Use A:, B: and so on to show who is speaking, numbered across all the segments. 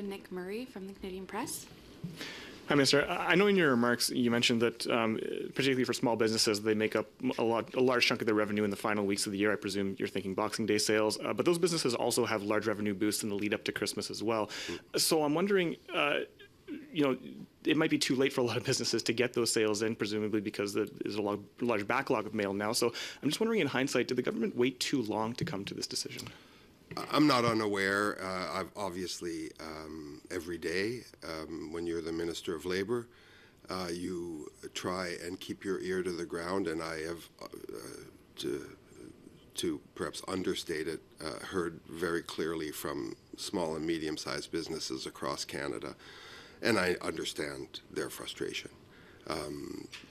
A: Nick Murray from the Canadian Press.
B: Hi, Minister. I know in your remarks you mentioned that, particularly for small businesses, they make up a large chunk of their revenue in the final weeks of the year. I presume you're thinking Boxing Day sales, but those businesses also have large revenue boosts in the lead up to Christmas as well. So I'm wondering, it might be too late for a lot of businesses to get those sales in, presumably because there's a large backlog of mail now. So I'm just wondering, in hindsight, did the government wait too long to come to this decision?
C: I'm not unaware. I've obviously, every day, when you're the Minister of Labour, you try and keep your ear to the ground, and I have, to perhaps understate it, heard very clearly from small and medium-sized businesses across Canada, and I understand their frustration.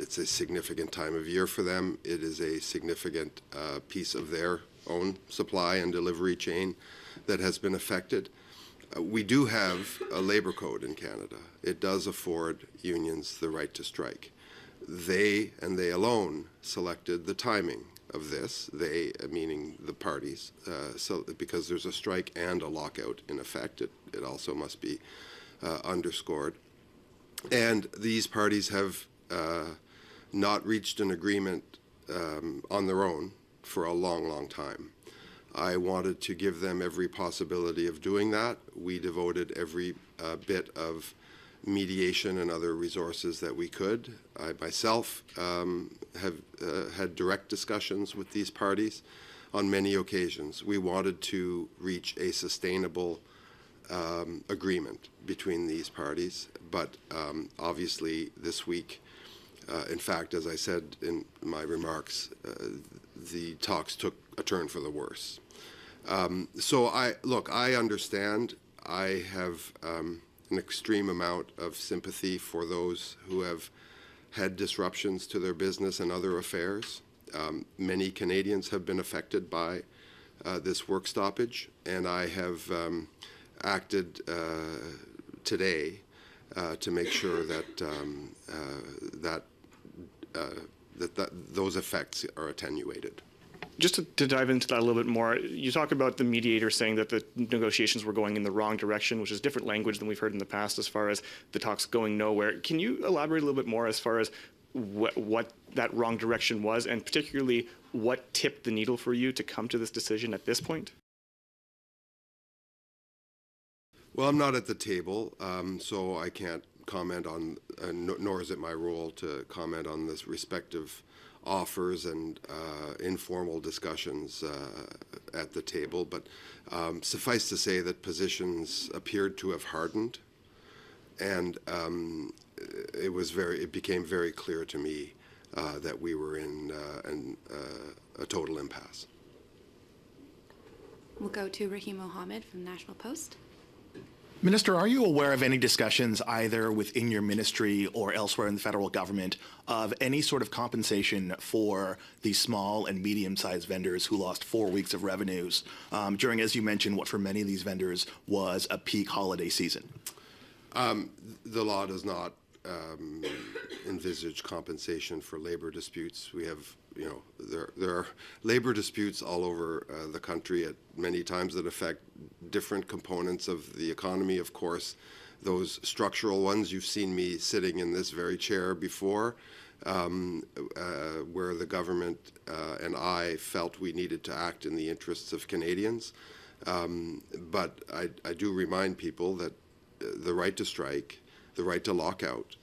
C: It's a significant time of year for them. It is a significant piece of their own supply and delivery chain that has been affected. We do have a labor code in Canada. It does afford unions the right to strike. They, and they alone, selected the timing of this, they, meaning the parties, so because there's a strike and a lockout in effect. It also must be underscored. And these parties have not reached an agreement on their own for a long, long time. I wanted to give them every possibility of doing that. We devoted every bit of mediation and other resources that we could. I myself have had direct discussions with these parties on many occasions. We wanted to reach a sustainable agreement between these parties, but obviously this week, in fact, as I said in my remarks, the talks took a turn for the worse. So I understand. I have an extreme amount of sympathy for those who have had disruptions to their business and other affairs. Many Canadians have been affected by this work stoppage, and I have acted today to make sure that those effects are attenuated.
B: Just to dive into that a little bit more, you talk about the mediator saying that the negotiations were going in the wrong direction, which is different language than we've heard in the past as far as the talks going nowhere. Can you elaborate a little bit more as far as what that wrong direction was, and particularly what tipped the needle for you to come to this decision at this point?
C: Well, I'm not at the table, so I can't comment on, nor is it my role to comment on this respective offers and informal discussions at the table. But suffice to say that positions appeared to have hardened, and it became very clear to me that we were in a total impasse.
A: We'll go to Rahim Mohammed from the National Post.
D: Minister, are you aware of any discussions either within your ministry or elsewhere in the federal government of any sort of compensation for the small and medium-sized vendors who lost 4 weeks of revenues during, as you mentioned, what for many of these vendors was a peak holiday season?
C: The law does not envisage compensation for labor disputes. We have, there are labor disputes all over the country at many times that affect different components of the economy. Of course, those structural ones, you've seen me sitting in this very chair before, where the government and I felt we needed to act in the interests of Canadians. But I do remind people that the right to strike, the right to lock out,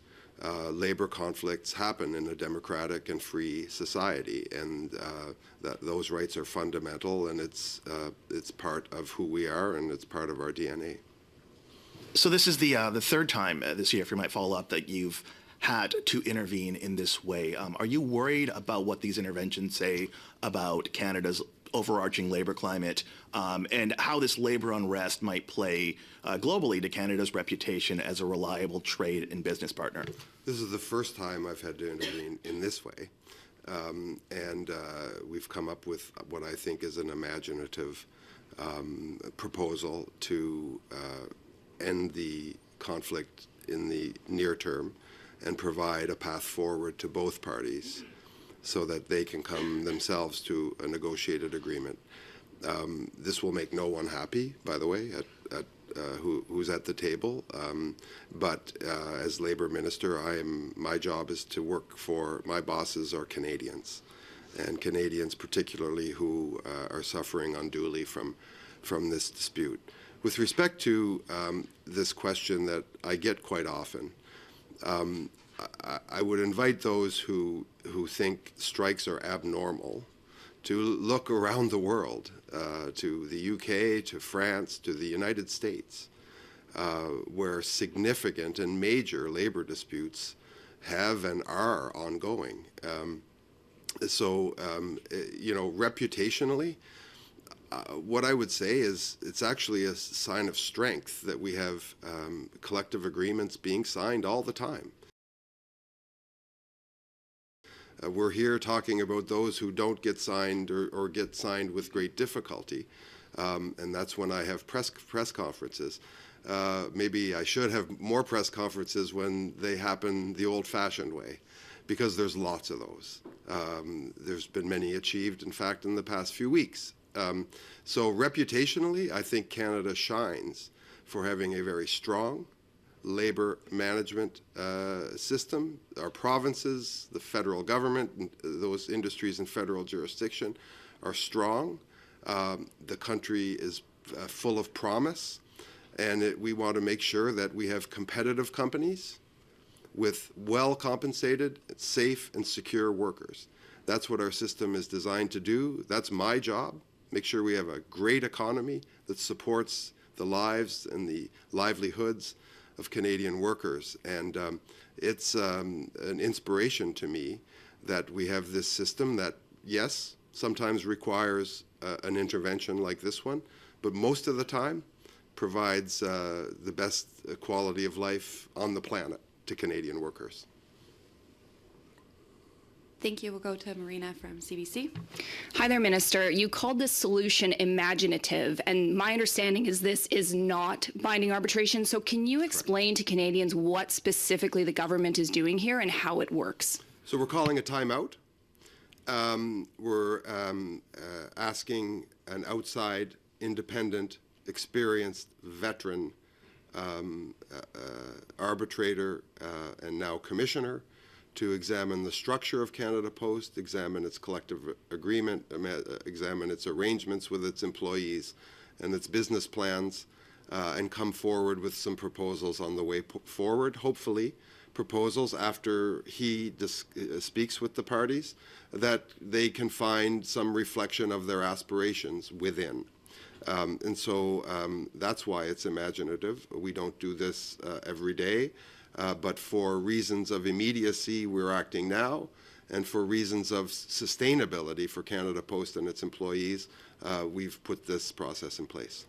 C: labor conflicts happen in a democratic and free society, and that those rights are fundamental, and it's part of who we are, and it's part of our DNA.
D: So this is the third time this year, if you might follow up, that you've had to intervene in this way. Are you worried about what these interventions say about Canada's overarching labor climate and how this labor unrest might play globally to Canada's reputation as a reliable trade and business partner?
C: This is the first time I've had to intervene in this way, and we've come up with what I think is an imaginative proposal to end the conflict in the near term and provide a path forward to both parties so that they can come themselves to a negotiated agreement. This will make no one happy, by the way, who's at the table. But as Labour Minister, my job is to work for, my bosses are Canadians, and Canadians particularly who are suffering unduly from this dispute. With respect to this question that I get quite often, I would invite those who think strikes are abnormal to look around the world, to the UK, to France, to the United States, where significant and major labor disputes have and are ongoing. Reputationally, what I would say is it's actually a sign of strength that we have collective agreements being signed all the time. We're here talking about those who don't get signed or get signed with great difficulty, and that's when I have press conferences. Maybe I should have more press conferences when they happen the old-fashioned way, because there's lots of those. There's been many achieved, in fact, in the past few weeks. So reputationally, I think Canada shines for having a very strong labor management system. Our provinces, the federal government, and those industries in federal jurisdiction are strong. The country is full of promise, and we want to make sure that we have competitive companies with well-compensated, safe, and secure workers. That's what our system is designed to do. That's my job. Make sure we have a great economy that supports the lives and the livelihoods of Canadian workers. And it's an inspiration to me that we have this system that, yes, sometimes requires an intervention like this one, but most of the time provides the best quality of life on the planet to Canadian workers.
A: Thank you. We'll go to Marina from CBC.
E: Hi there, Minister. You called this solution imaginative, and my understanding is this is not binding arbitration. So can you explain to Canadians what specifically the government is doing here and how it works?
C: So we're calling a timeout. We're asking an outside, independent, experienced, veteran arbitrator and now commissioner to examine the structure of Canada Post, examine its collective agreement, examine its arrangements with its employees and its business plans, and come forward with some proposals on the way forward, hopefully proposals after he speaks with the parties, that they can find some reflection of their aspirations within. And so that's why it's imaginative. We don't do this every day. But for reasons of immediacy, we're acting now, and for reasons of sustainability for Canada Post and its employees, we've put this process in place.